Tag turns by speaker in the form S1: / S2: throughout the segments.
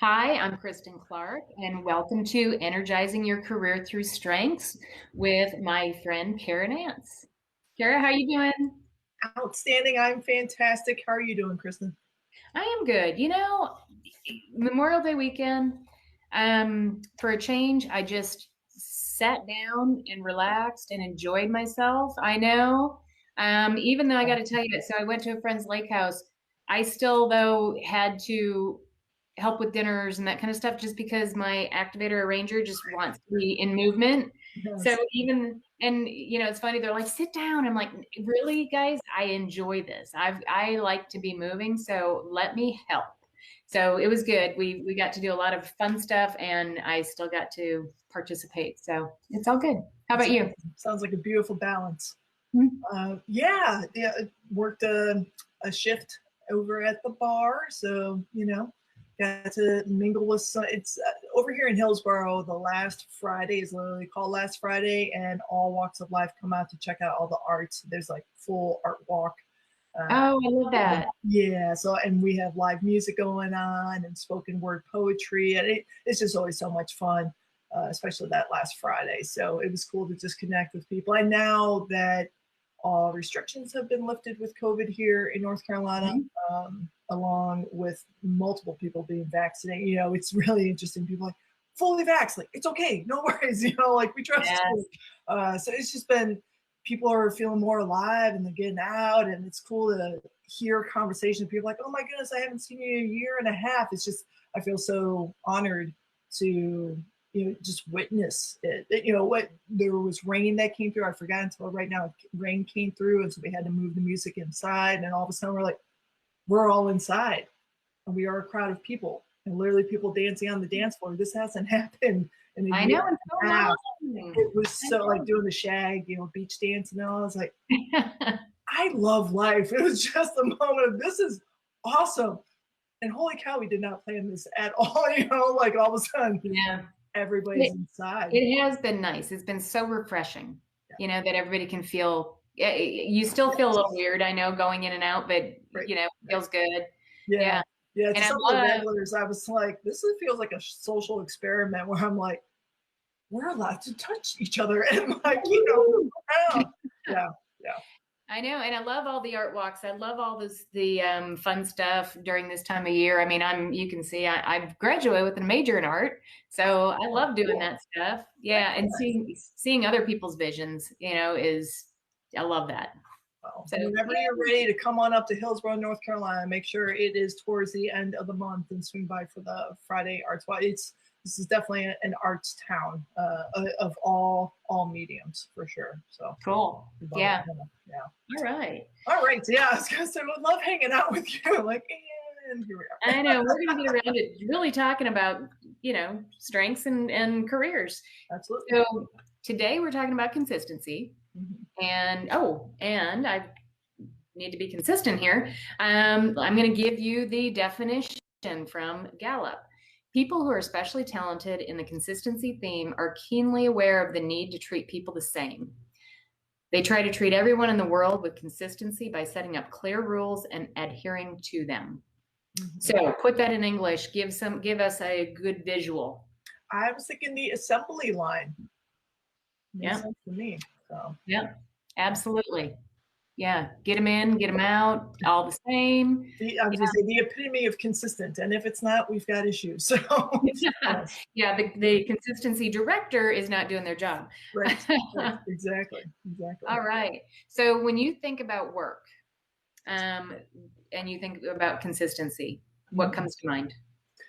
S1: Hi, I'm Kristin Clark, and welcome to Energizing Your Career Through Strengths with my friend Cara Nance. Cara, how you doing?
S2: Outstanding. I'm fantastic. How are you doing, Kristen?
S1: I am good. Memorial Day weekend, for a change, I just sat down and relaxed and enjoyed myself. I know, even though I got to tell you, so I went to a friend's lake house. I still, though, had to help with dinners and that kind of stuff just because my activator arranger just wants to be in movement. So
S2: Yes.
S1: it's funny, they're like, sit down. I'm like, really, guys, I enjoy this. I like to be moving, so let me help. So it was good. We got to do a lot of fun stuff and I still got to participate. So it's all good. How about you?
S2: Sounds like a beautiful balance.
S1: Hmm?
S2: Yeah. Worked a shift over at the bar, so got to mingle with some. It's over here in Hillsborough. The last Friday is literally called Last Friday, and all walks of life come out to check out all the arts. There's like full art walk. Uh,
S1: Oh, I love that.
S2: yeah, so and we have live music going on and spoken word poetry, and it's just always so much fun, especially that last Friday. So it was cool to just connect with people. And now that all restrictions have been lifted with COVID here in North Carolina,
S1: Mhm.
S2: along with multiple people being vaccinated, it's really interesting. People like fully vaxxed, like it's okay, no worries, like we trust
S1: Yes.
S2: you. So it's just been people are feeling more alive and they're getting out, and it's cool to hear conversations. People like, oh my goodness, I haven't seen you in a year and a half. It's just I feel so honored to just witness it. What there was rain that came through. I forgot until right now. Rain came through, and so we had to move the music inside. And all of a sudden, we're all inside, and we are a crowd of people, and literally people dancing on the dance floor. This hasn't happened in a
S1: I
S2: year
S1: know, it's so
S2: and a half.
S1: long.
S2: It was
S1: I
S2: so like doing the shag, beach dance, and all. I was like,
S1: know.
S2: I love life. It was just a moment of this is awesome. And holy cow, we did not plan this at all. Like all of a sudden,
S1: Yeah.
S2: everybody's
S1: It,
S2: inside.
S1: it has been nice. It's been so refreshing,
S2: Yeah.
S1: that everybody can feel. You still feel a little weird, I know, going in and out, but
S2: Right.
S1: it
S2: Right.
S1: feels good.
S2: Yeah.
S1: Yeah.
S2: Yeah. To
S1: And I
S2: some of the
S1: love,
S2: regulars, I was like, feels like a social experiment where I'm like, we're allowed to touch each other and move around. Yeah. Yeah.
S1: I know, and I love all the art walks. I love all the fun stuff during this time of year. I mean, you can see I've graduated with a major in art, so I
S2: Oh,
S1: love doing
S2: cool.
S1: that stuff. Yeah, and seeing other people's visions, is I love that.
S2: Well,
S1: So
S2: whenever
S1: yeah.
S2: you're ready to come on up to Hillsborough, North Carolina, make sure it is towards the end of the month and swing by for the Friday Arts Walk. This is definitely an arts town of all mediums for sure. So,
S1: Cool. Yeah.
S2: yeah.
S1: All right.
S2: All right. So yeah, I was gonna say, would love hanging out with you. Like, and here we are.
S1: I know we're going to get around to really talking about, strengths and careers.
S2: Absolutely.
S1: So today we're talking about consistency.
S2: Mhm.
S1: And I need to be consistent here. I'm going to give you the definition from Gallup. People who are especially talented in the consistency theme are keenly aware of the need to treat people the same. They try to treat everyone in the world with consistency by setting up clear rules and adhering to them.
S2: Mhm.
S1: So put that in English. Give us a good visual.
S2: I was thinking the assembly line makes
S1: Yeah,
S2: sense to me. So
S1: yeah, absolutely. Yeah, get them in, get them out, all the same.
S2: I was gonna say the epitome of consistent, and if it's not, we've got issues. So
S1: Yeah,
S2: yes,
S1: yeah. The consistency director is not doing their job.
S2: right, right, exactly, exactly.
S1: All right. So when you think about work, um, and you think about consistency, what
S2: Mhm.
S1: comes to mind?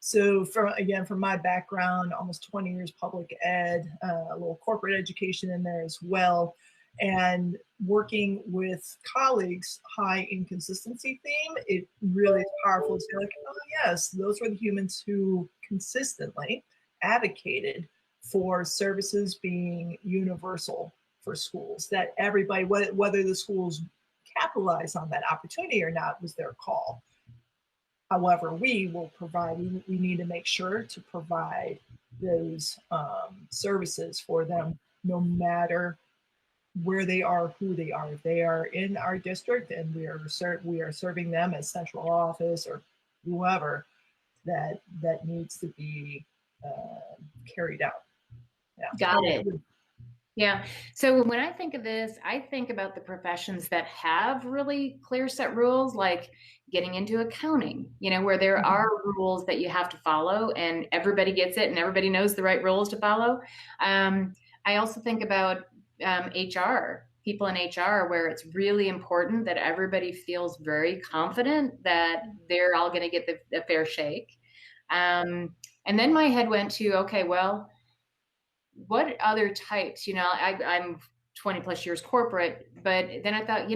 S2: So from my background, almost 20 years public ed, a little corporate education in there as well, and working with colleagues high in consistency theme, it really is powerful to say like, oh yes, those were the humans who consistently advocated for services being universal for schools, that everybody, whether the schools capitalize on that opportunity or not, was their call. However, we will provide, we need to make sure to provide those services for them no matter where they are, who they are. If they are in our district and we are serving them as central office or whoever, that needs to be carried out. Yeah.
S1: Got it. Yeah. So when I think of this, I think about the professions that have really clear set rules, like getting into accounting, where there are rules that you have to follow and everybody gets it and everybody knows the right rules to follow. I also think about HR, people in HR, where it's really important that everybody feels very confident that they're all going to get the fair shake. And then my head went to, okay, well, what other types, I'm 20 plus years corporate, but then I thought,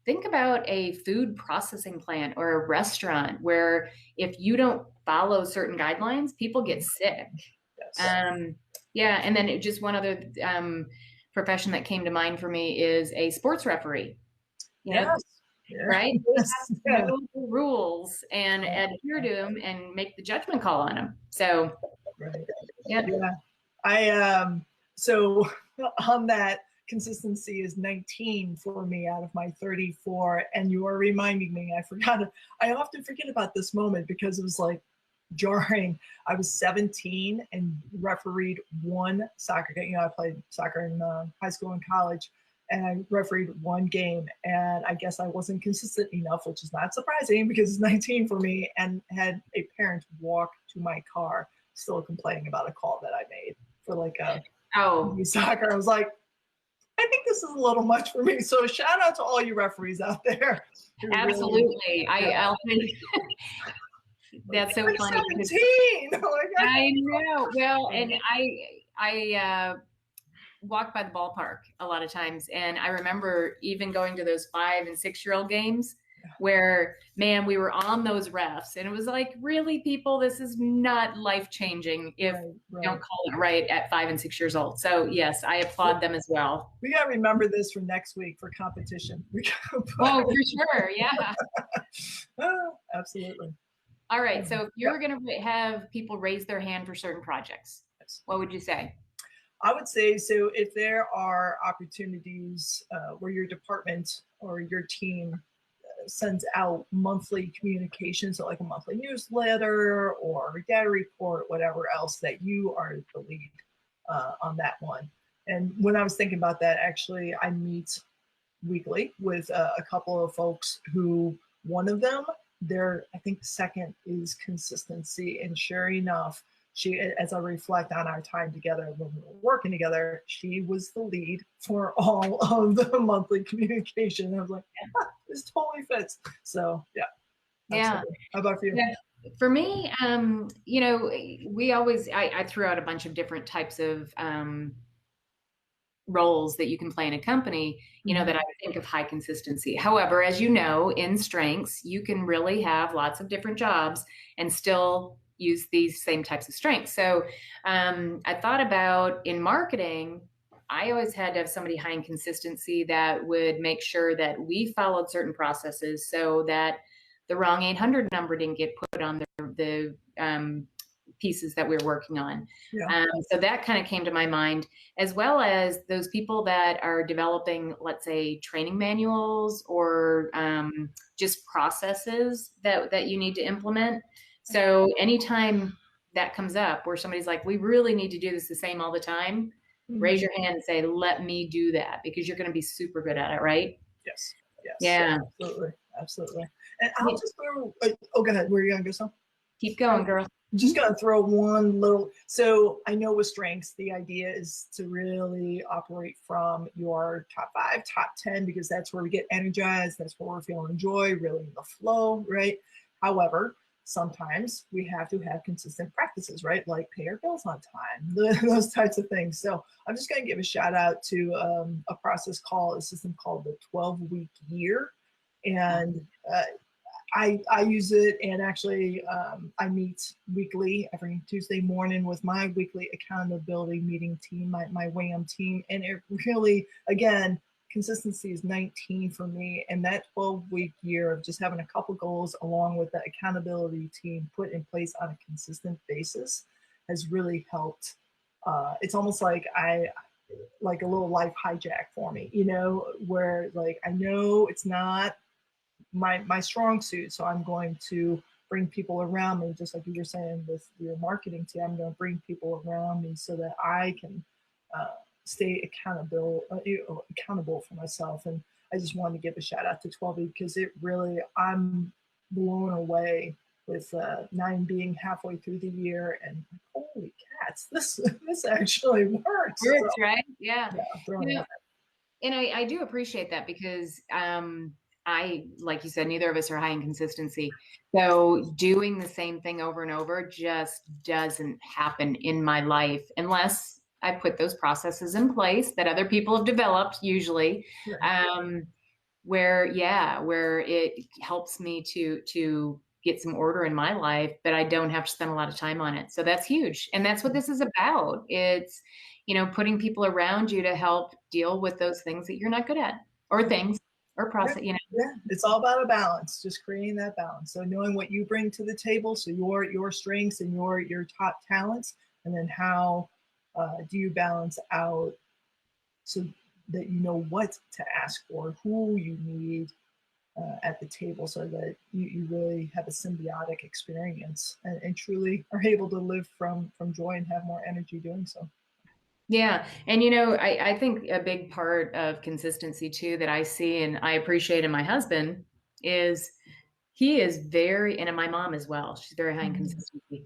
S1: think about a food processing plant or a restaurant where if you don't follow certain guidelines, people get sick.
S2: Yes.
S1: Yeah. And then just one other profession that came to mind for me is a sports referee.
S2: Yes.
S1: Right? They have to
S2: Yeah.
S1: know the rules and adhere to them and make the judgment call on them. So,
S2: right.
S1: Yeah.
S2: So on that, consistency is 19 for me out of my 34. And you are reminding me, I often forget about this moment because it was like jarring. I was 17 and refereed one soccer game. I played soccer in high school and college, and I refereed one game. And I guess I wasn't consistent enough, which is not surprising because it's 19 for me, and had a parent walk to my car still complaining about a call that I made for like a soccer. I was like, I think this is a little much for me. So shout out to all you referees out there.
S1: Absolutely. Really, I'll think that's so funny.
S2: 17.
S1: I know. Well, and I walk by the ballpark a lot of times, and I remember even going to those 5 and 6-year-old games where, man, we were on those refs, and it was like, really, people, this is not life-changing if you don't call it right at 5 and 6 years old. So yes, I applaud them as well.
S2: We got to remember this for next week for competition.
S1: Oh, for sure. Yeah.
S2: Oh, absolutely.
S1: All right. So if you were going to have people raise their hand for certain projects, what would you say?
S2: I would say, so if there are opportunities where your department or your team sends out monthly communications, so like a monthly newsletter or data report, whatever else, that you are the lead on that one. And when I was thinking about that, actually, I meet weekly with a couple of folks who, one of them, I think the second is consistency. And sure enough, she, as I reflect on our time together when we were working together, she was the lead for all of the monthly communication. I was like, this totally fits. So yeah. Absolutely. How about for you?
S1: Yeah. For me, we always, I threw out a bunch of different types of roles that you can play in a company, that I would think of high consistency. However, as you know, in strengths, you can really have lots of different jobs and still use these same types of strengths. So I thought about in marketing, I always had to have somebody high in consistency that would make sure that we followed certain processes so that the wrong 800 number didn't get put on the pieces that we were working on.
S2: Yeah.
S1: So that kind of came to my mind, as well as those people that are developing, let's say, training manuals or just processes that you need to implement. So anytime that comes up where somebody's like, we really need to do this the same all the time, raise your hand and say, let me do that, because you're going to be super good at it, right?
S2: Yes. Yes.
S1: Yeah.
S2: Absolutely. Absolutely. And I'll just throw, go ahead. Where are you going to go, so?
S1: Keep going, girl.
S2: I'm just going to throw one little, so I know with strengths, the idea is to really operate from your top 5, top 10, because that's where we get energized. That's where we're feeling joy, really in the flow, right? However, sometimes we have to have consistent practices, right? Like pay our bills on time, those types of things. So I'm just going to give a shout out to a system called the 12-week year. And I use it, and actually I meet weekly every Tuesday morning with my weekly accountability meeting team, my WAM team. And it really, again, consistency is 19 for me. And that 12-week year of just having a couple goals along with the accountability team put in place on a consistent basis has really helped. It's almost like like a little life hijack for me, where like I know it's not my strong suit, so I'm going to bring people around me, just like you were saying with your marketing team. I'm going to bring people around me so that I can stay accountable for myself. And I just wanted to give a shout out to 12 because it really, I'm blown away with not even being halfway through the year and holy cats, this actually works.
S1: Works,
S2: So,
S1: right? Yeah.
S2: throwing
S1: You
S2: it
S1: know,
S2: out
S1: and I do appreciate that because I, like you said, neither of us are high in consistency. So doing the same thing over and over just doesn't happen in my life unless I put those processes in place that other people have developed, usually,
S2: there.
S1: where it helps me to get some order in my life, but I don't have to spend a lot of time on it. So that's huge. And that's what this is about. It's, putting people around you to help deal with those things that you're not good at or things or process,
S2: Yeah, it's all about a balance, just creating that balance. So knowing what you bring to the table, so your strengths and your top talents, and then how do you balance out so that you know what to ask for, who you need at the table, so that you really have a symbiotic experience and truly are able to live from joy and have more energy doing so.
S1: Yeah. And, I think a big part of consistency too that I see and I appreciate in my husband is he is very, and in my mom as well, she's very high in
S2: Mhm.
S1: consistency.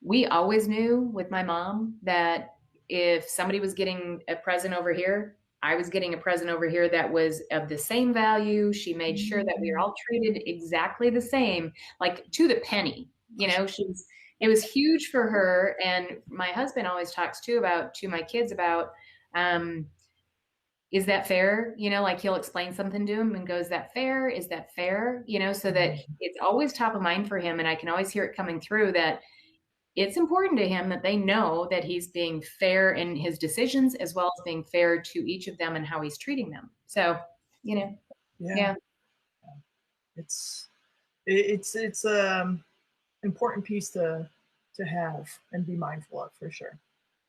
S1: We always knew with my mom that if somebody was getting a present over here, I was getting a present over here that was of the same value. She made sure that we were all treated exactly the same, like to the penny. It was huge for her. And my husband always talks too about to my kids about, um, is that fair? Like he'll explain something to him and go, is that fair? Is that fair? So that it's always top of mind for him. And I can always hear it coming through that it's important to him that they know that he's being fair in his decisions as well as being fair to each of them and how he's treating them. So,
S2: Yeah,
S1: yeah.
S2: it's important piece to have and be mindful of for sure.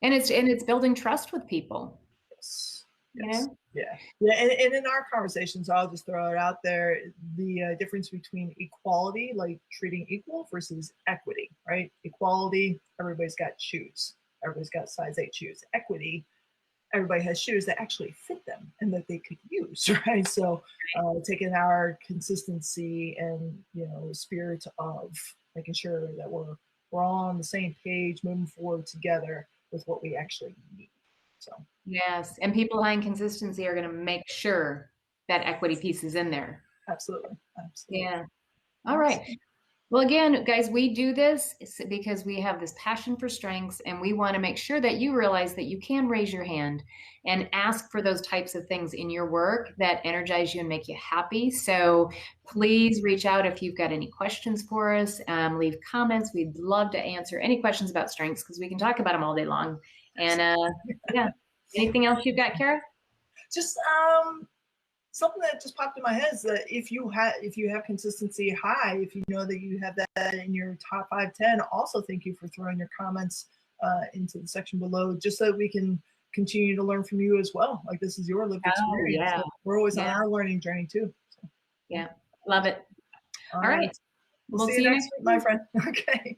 S1: And it's building trust with people,
S2: Yes.
S1: you
S2: Yes.
S1: know?
S2: Yeah. Yeah. And in our conversations, I'll just throw it out there, the difference between equality, like treating equal, versus equity, right? Equality, everybody's got shoes. Everybody's got size 8 shoes. Equity, everybody has shoes that actually fit them and that they could use, right? So taking our consistency and, spirit of making sure that we're all on the same page, moving forward together with what we actually need. So
S1: Yes. And people high in consistency are going to make sure that equity piece is in there.
S2: absolutely, absolutely.
S1: Yeah. All right.
S2: Awesome.
S1: Well, again, guys, we do this because we have this passion for strengths and we want to make sure that you realize that you can raise your hand and ask for those types of things in your work that energize you and make you happy. So please reach out if you've got any questions for us. Leave comments. We'd love to answer any questions about strengths because we can talk about them all day long. And yeah, anything else you've got, Cara?
S2: Just something that just popped in my head is that if you have consistency high, if you know that you have that in your top 5, 10, also thank you for throwing your comments into the section below, just so that we can continue to learn from you as well. Like this is your lived
S1: Oh,
S2: experience.
S1: yeah.
S2: So we're always on
S1: Yeah.
S2: our learning journey too. So,
S1: Yeah. Love it.
S2: all
S1: All right.
S2: right. We'll
S1: We'll
S2: see
S1: see
S2: you
S1: you
S2: next
S1: next
S2: week, my
S1: week.
S2: friend. Okay.